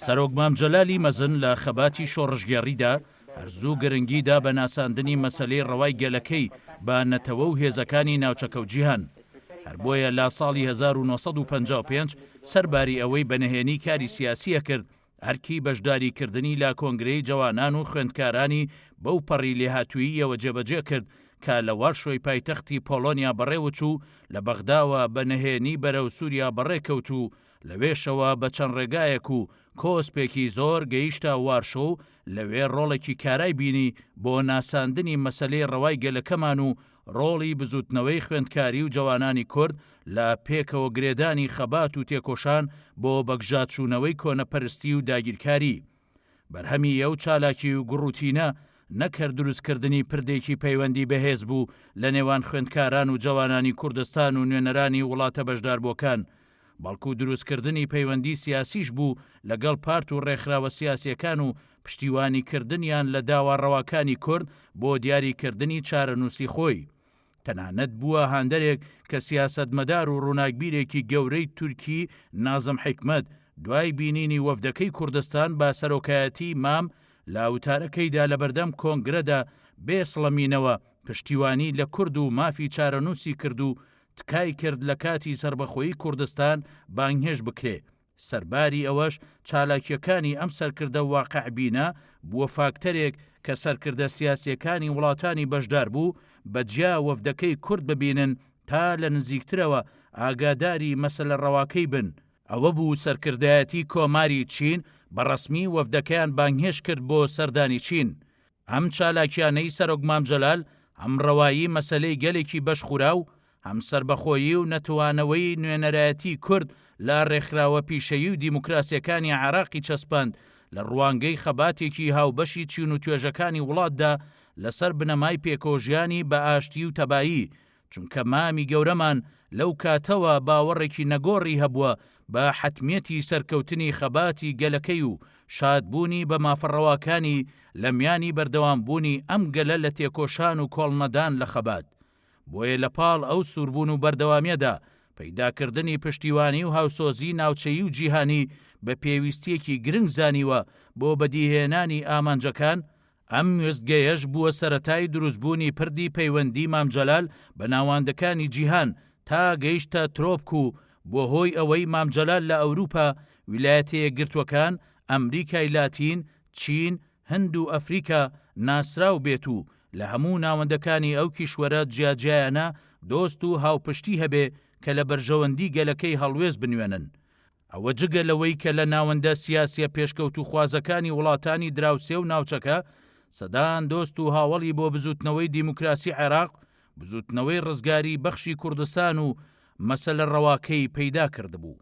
سەرۆک مامجەلالی مەزن لە خەباتی شۆڕژگێڕیدا هەرزوو گرنگیدا بە ناساندنی مەسەلەی ڕەوای گەلەکەی بە نەتەوە و هێزەکانی ناوچەکە و جیهان. هەر بۆیە لا ساڵی 1955 سەرباری ئەوەی بەنهێنی کاری سیاسیە کرد هەرکی بەشداریکردنی لە کۆنگرەی جوانان و خوێندکارانی بەو پەڕی لێهاتووییەوە جێبەجێ کرد کە لە وارشۆی پایتەختی پۆلۆنیا بەڕێوەچوو لە بەغداوە بەنهێنی بەرەو سووریا بەڕێکەوت و لەوێشەوە بە چەند ڕێگایەک و کۆسپێکی زۆر گەیشتە وارشۆ و لەوێ ڕۆڵێکی کارای بینی بۆ ناساندنی مەسەلەی ڕەوای گەلەکەمان و ڕۆڵی بزوتنەوەی خوێندکاری و جوانانی کورد لە پێکەوە گرێدانی خەبات و تێکۆشان بۆ بەگژاتچوونەوەی کۆنەپەرستی و داگیرکاری. بەرهەمی ئەو چالاکی و گڕوتینە نەکرد دروستکردنی پردێکی پەیوەندی بەهێز بوو لە نێوان خوێندکاران و جوانانی کوردستان و نوێنەرانی وڵاتە بەشداربووەکان، بەڵکو دروستکردنی پەیوەندی سیاسیش بوو لەگەڵ پارت و ڕێکخراوە سیاسیەکان و پشتیوانیکردنیان لە داواڕەواکانی کورد بۆ دیاریکردنی چارەنووسی خۆی. تەنانەت بووە هاندەرێک کە سیاسەتمەدار و ڕووناکبیرێکی گەورەی تورکی نازم حیکمەت دوای بینینی وەفدەکەی کوردستان با سەرۆکایەتی مام لە وتارەکەیدا لە بەردەم کۆنگرەدا بێسڵەمینەوە پشتیوانی لە کورد و مافی چارەنووسی کرد و تکای کرد لە کاتی سربەخۆیی کوردستان بانگهێش بکرێ. سەرباری ئەوەش چالاکیەکانی ئەم سەرکردە واقعبینە بووە فاکتەرێک کە سەرکردە سیاسیەکانی وڵاتانی بەشدار بوو بەجیا وەفدەکەی کورد ببینن تا لە نزیکترەوە ئاگاداری مەسەلە ڕەواکەی بن. ئەوە بوو سەرکردایەتی کۆماری چین بەڕەسمی وەفدەکەیان بانگهێش کرد بۆ سەردانی چین. ئەم چالاکیانەی سەرۆک مامجەلال ئەم ڕەوایی مەسەلەی گەلێکی بەشخورا و هەم سەربەخۆیی و نەتوانەوەی نوێنەرایەتی کورد لە ڕێکخراوە پیشەیی و دیموکراسیەکانی عێراقی چەسپاند لە ڕوانگەی خەباتێکی هاوبەشی چین و توێژەکانی وڵاتدا لەسەر بنەمای پێکۆژیانی بە ئاشتی و تەبایی، چونکە مامی گەورەمان لەو کاتەوە باوەڕێکی نەگۆڕی هەبووە بە حتمیەتی سەرکەوتنی خەباتی گەلەکەی و شادبوونی بە مافەڕەواکانی لە میانی بەردەوامبوونی ئەم گەلە لە تێکۆشان و کۆڵنەدان لە خەبات. بۆیە لە پاڵ ئەو سووربوون و بەردەوامیەدا پەیداکردنی پشتیوانی و هاوسۆزی ناوچەیی و جیهانی بە پێویستیەکی گرنگ زانیوە بۆ بەدیهێنانی ئامانجەکان. ئەم وێستگەیەش بووە سەرەتای دروستبوونی پردی پەیوەندی مامجەلال بە ناوەندەکانی جیهان تا گەیشتە ترۆپک و بۆ هۆی ئەوەی مامجەلال لە ئەوروپا، ویلایەتە یەکگرتووەکان، ئەمریکای لاتین، چین، هەند و ئەفریقا ناسراو بێت و لە هەموو ناوەندەکانی ئەو کیشوەرە جیاجیایانە دۆست و هاوپشتی هەبێ کە لە بەرژەوەندی گەلەکەی هەڵوێز بنوێنن. ئەوە جگە لەوەی کە لە ناوەندە سیاسیە پێشکەوت و خوازەکانی وڵاتانی دراوسێ و ناوچەکە سەدان دۆست و هاوڵی بۆ بزوتنەوەی دیموکراسی عێراق، بزوتنەوەی ڕزگاری بەخشی کوردستان و مەسەلە ڕەواکەی پەیدا کردبوو.